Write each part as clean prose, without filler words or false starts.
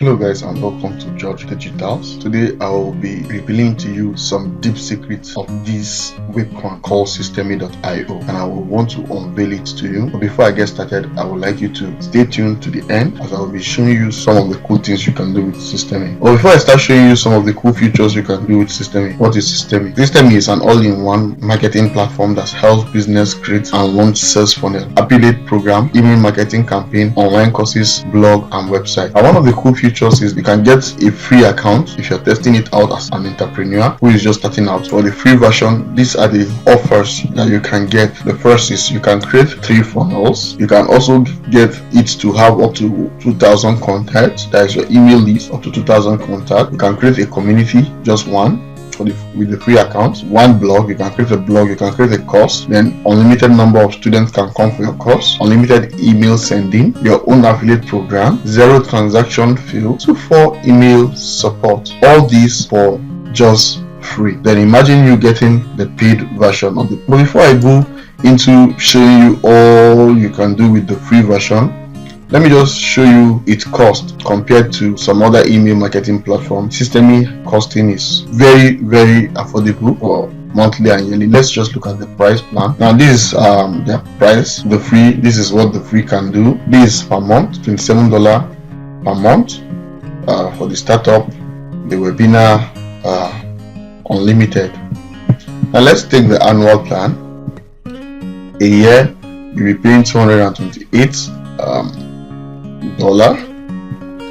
Hello guys and welcome to George Digitals. Today I will be revealing to you some deep secrets of this webcoin called Systeme.io, and I will want to unveil it to you. But before I get started, I would like you to stay tuned to the end as I will be showing you some of the cool things you can do with Systeme. But before I start showing you some of the cool features you can do with Systeme, what is Systeme? Systeme is an all-in-one marketing platform that helps business create and launch sales funnel, affiliate program, email marketing campaign, online courses, blog, and website. And one of the cool features is you can get a free account if you're testing it out as an entrepreneur who is just starting out. For the free version, these are the offers that you can get. The first is you can create 3 funnels. You can also get it to have up to 2,000 contacts. That is your email list, up to 2,000 contacts. You can create a community, just one. With the free account, 1 blog, you can create a blog, you can create a course, then unlimited number of students can come for your course, unlimited email sending, your own affiliate program, 0 transaction fee, 4 email support, all these for just free. Then imagine you getting the paid version of it. But before I go into showing you all you can do with the free version, let me just show you its cost compared to some other email marketing platform. Systeme costing is very affordable for monthly and yearly. Let's just look at the price plan. Now this is their price. The free, this is what the free can do. This is per month, $27 per month for the startup, the webinar, unlimited. Now let's take the annual plan. A year you'll be paying $228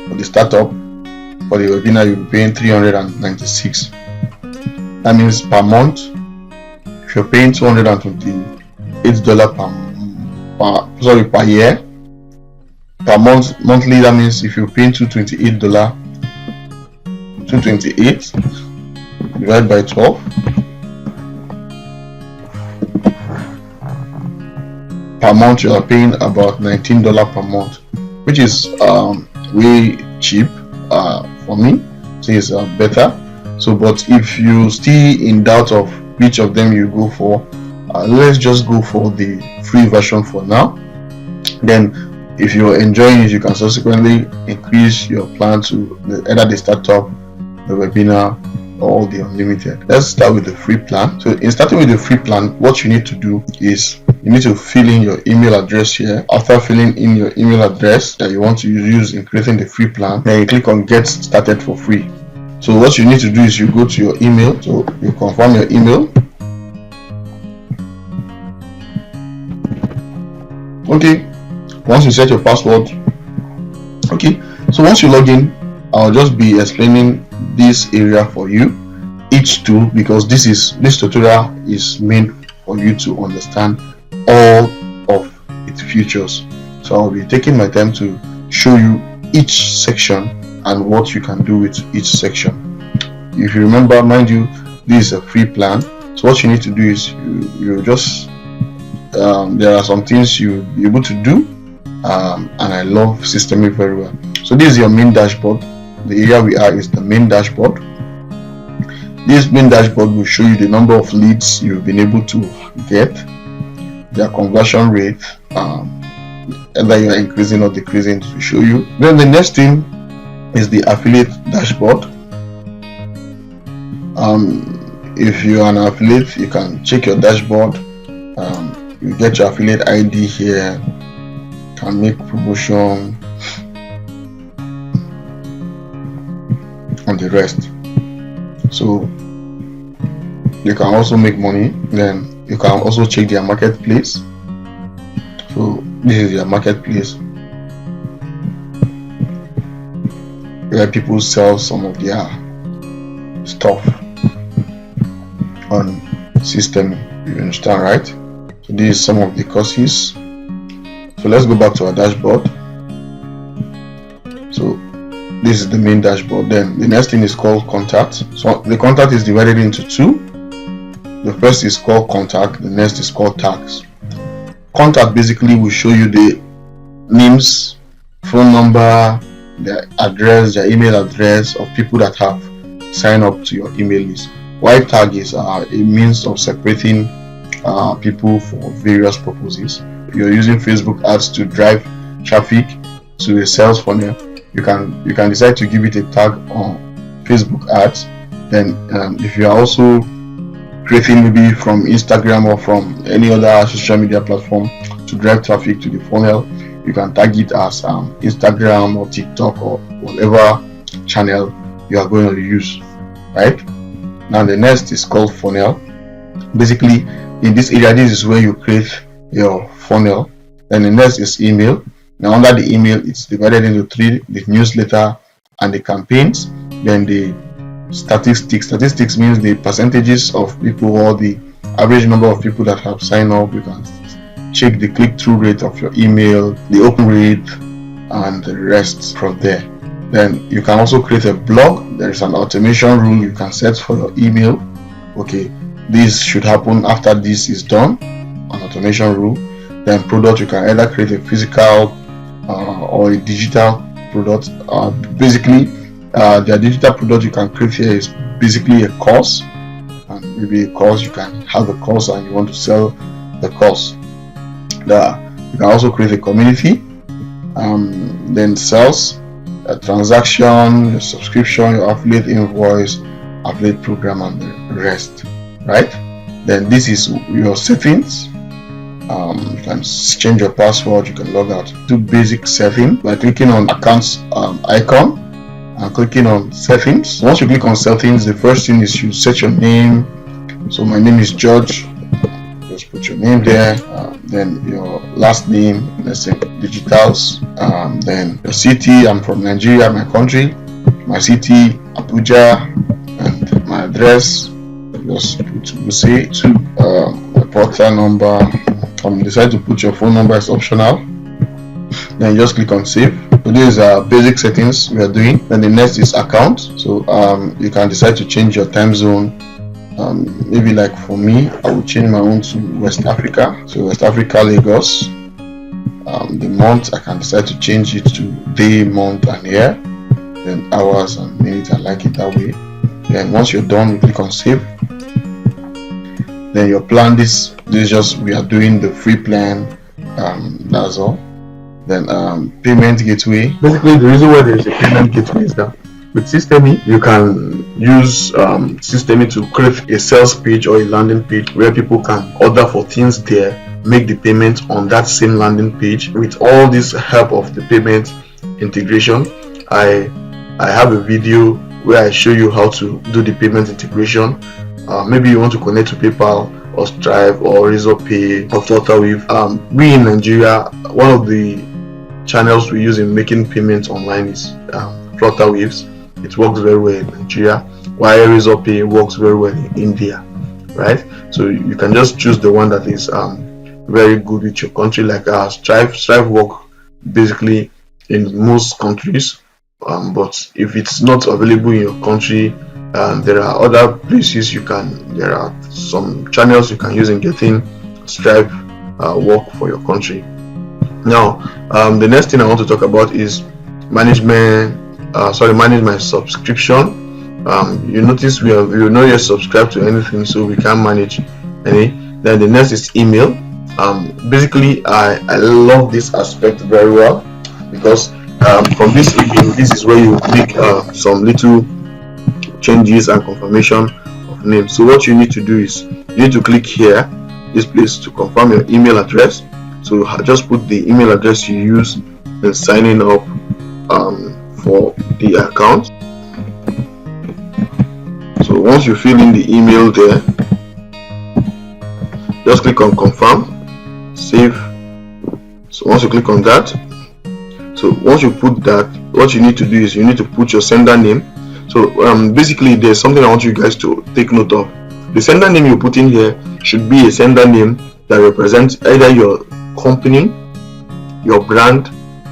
for the startup. For the webinar you'll be paying $396. That means per month, if you're paying $228 per year, per month, monthly, that means if you're paying $228 divided by 12, per month you are paying about $19 per month, which is way cheap for me. So it's better. So but if you still in doubt of which of them you go for, let's just go for the free version for now. Then if you're enjoying it, you can subsequently increase your plan to either the startup, the webinar, or the unlimited. Let's start with the free plan. So in starting with the free plan, what you need to do is you need to fill in your email address here. After filling in your email address that you want to use in creating the free plan, then you click on get started for free. So what you need to do is you go to your email, so you confirm your email. Okay, once you set your password, okay, so once you log in, I'll just be explaining this area for you, each tool, because this tutorial is meant for you to understand all of its features. So I'll be taking my time to show you each section and what you can do with each section. If you remember, mind you, this is a free plan, so what you need to do is you just there are some things you'll be able to do, and I love Systeme very well. So this is your main dashboard. The area we are is the main dashboard. This main dashboard will show you the number of leads you've been able to get, their conversion rate, whether you are increasing or decreasing, to show you. Then the next thing is the affiliate dashboard. If you are an affiliate, you can check your dashboard. You get your affiliate ID here, can make promotion and the rest. So you can also make money. Then you can also check their marketplace. So this is their marketplace where people sell some of their stuff on Systeme. You understand, right? So this is some of the courses. So let's go back to our dashboard. So this is the main dashboard. Then the next thing is called contact. So the contact is divided into 2. The first is called contact, the next is called tags. Contact basically will show you the names, phone number, their address, their email address of people that have signed up to your email list. While tag is a means of separating people for various purposes. If you're using Facebook ads to drive traffic to a sales funnel, you can decide to give it a tag on Facebook ads. Then if you are also creating maybe from Instagram or from any other social media platform to drive traffic to the funnel, you can tag it as Instagram or TikTok or whatever channel you are going to use, right? Now the next is called funnel. Basically, in this area, this is where you create your funnel. Then the next is email. Now under the email, it's divided into three: the newsletter and the campaigns. Then the statistics means the percentages of people or the average number of people that have signed up. You can check the click-through rate of your email, the open rate, and the rest from there. Then you can also create a blog. There is an automation rule you can set for your email. Okay, this should happen after this is done, an automation rule. Then product, you can either create a physical or a digital product. Basically, the digital product you can create here is basically a course, and maybe a course, you can have a course and you want to sell the course. You can also create a community, then sales, a transaction, your subscription, your affiliate invoice, affiliate program, and the rest, right? Then this is your settings. You can change your password, you can log out. Do basic settings by clicking on accounts icon and clicking on settings. Once you click on settings, the first thing is you set your name. So my name is George. Just put your name there. Then your last name, let's say Digitals. Then your city, I'm from Nigeria, my country. My city, Abuja, and my address. Just put say to my portal number. Decide to put your phone number as optional. Then just click on save. So these are basic settings we are doing. Then the next is account. So you can decide to change your time zone. Maybe like for me, I will change my own to West Africa. So West Africa, Lagos. The month, I can decide to change it to day, month, and year. Then hours and minutes, I like it that way. Then once you're done, you click on save. Then your plan, this is just, we are doing the free plan. That's all. Then payment gateway. Basically, the reason why there is a payment gateway is that with Systeme, you can use Systeme to create a sales page or a landing page where people can order for things there, make the payment on that same landing page. With all this help of the payment integration, I have a video where I show you how to do the payment integration. Maybe you want to connect to PayPal or Stripe or Razorpay or Flutterwave. We in Nigeria, one of the channels we use in making payments online is Flutterwaves. It works very well in Nigeria, while Razorpay works very well in India, right? So you can just choose the one that is very good with your country. Like Stripe work basically in most countries, but if it's not available in your country, there are other places there are some channels you can use in getting Stripe work for your country. Now, the next thing I want to talk about is manage my subscription. You notice you know you're subscribed to anything, so we can't manage any. Then the next is email. Basically, I love this aspect very well, because from this email, this is where you make some little changes and confirmation of name. So what you need to do is you need to click here, this place, to confirm your email address. So just put the email address you use in signing up for the account. So once you fill in the email there, just click on confirm, save. So once you click on that, so once you put that, what you need to do is you need to put your sender name. So basically, there's something I want you guys to take note of. The sender name you put in here should be a sender name that represents either your company, your brand,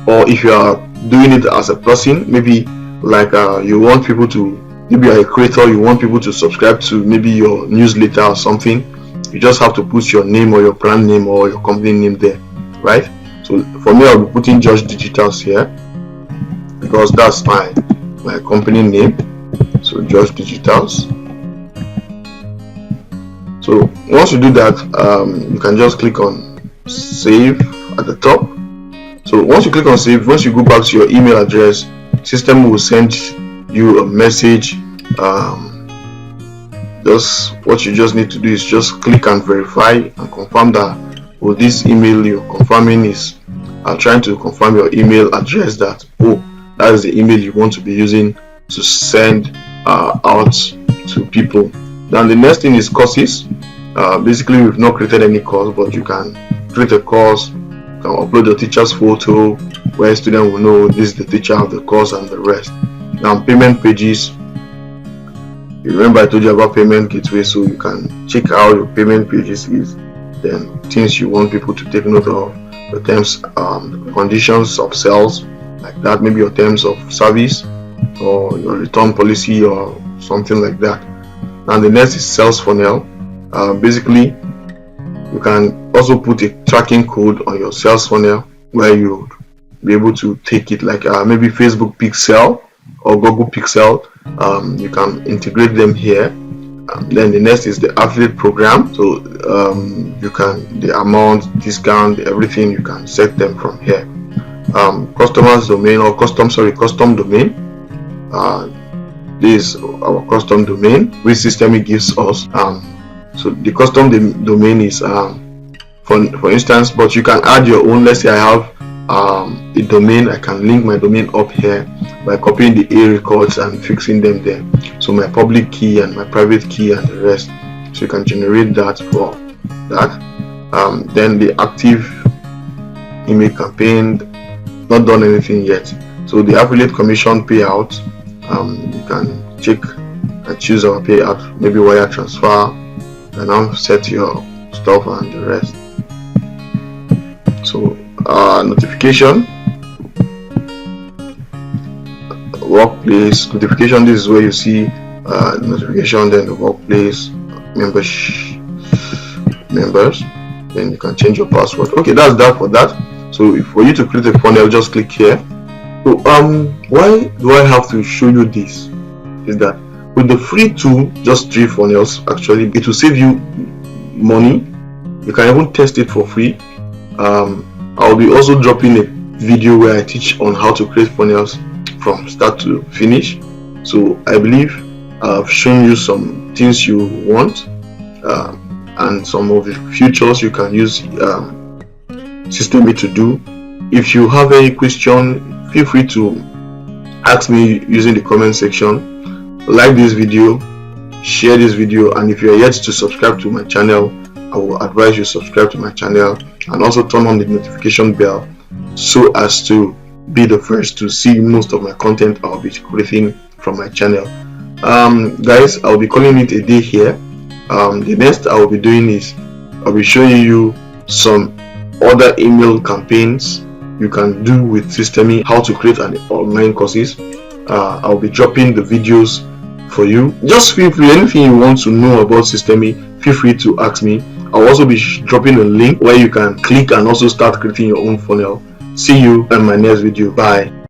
or if you are doing it as a person, maybe like you want people to, maybe you're a creator, you want people to subscribe to maybe your newsletter or something, you just have to put your name or your brand name or your company name there, right? So for me, I'll be putting George Digitals here because that's my company name. So George Digitals. So once you do that, you can just click on save at the top. So once you click on save, once you go back to your email address, system will send you a message. Just what you just need to do is just click and verify and confirm that this email you're confirming is trying to confirm your email address, that that is the email you want to be using to send out to people. Then the next thing is courses. Basically, we've not created any course, but you can create a course. You can upload your teacher's photo where a student will know this is the teacher of the course and the rest. Now, payment pages. You remember I told you about payment gateway, so you can check how your payment pages is. Then things you want people to take note of, the terms, conditions of sales, like that, maybe your terms of service or your return policy or something like that. And the next is sales funnel. Basically, you can also put a tracking code on your sales funnel where you be able to take it, like maybe Facebook Pixel or Google Pixel. You can integrate them here. Then the next is the affiliate program. So you can, the amount, discount, everything, you can set them from here. Customers domain or custom domain. This is our custom domain which Systemy gives us. So the custom domain is for instance, but you can add your own. Let's say I have a domain, I can link my domain up here by copying the A records and fixing them there. So my public key and my private key and the rest. So you can generate that for that. Then the active email campaign, not done anything yet. So the affiliate commission payout, you can check and choose our payout, maybe wire transfer, and now set your stuff and the rest. So notification, workplace notification. This is where you see notification, then the workplace members. Then you can change your password. Okay, that's that for that. So for you to create a funnel, just click here. So why do I have to show you this? Is that with the free tool, just 3 funnels, actually it will save you money. You can even test it for free. I'll be also dropping a video where I teach on how to create funnels from start to finish. So I believe I've shown you some things you want and some of the features you can use Systemy to do. If you have any question, feel free to ask me using the comment section. Like this video, share this video, and if you are yet to subscribe to my channel, I will advise you subscribe to my channel and also turn on the notification bell so as to be the first to see most of my content I'll be creating from my channel. Guys, I'll be calling it a day here. The next I will be doing is I'll be showing you some other email campaigns you can do with Systemy, how to create an online courses. I'll be dropping the videos for you. Just feel free, anything you want to know about Systemy, feel free to ask me. I'll also be dropping a link where you can click and also start creating your own funnel. See you in my next video. Bye.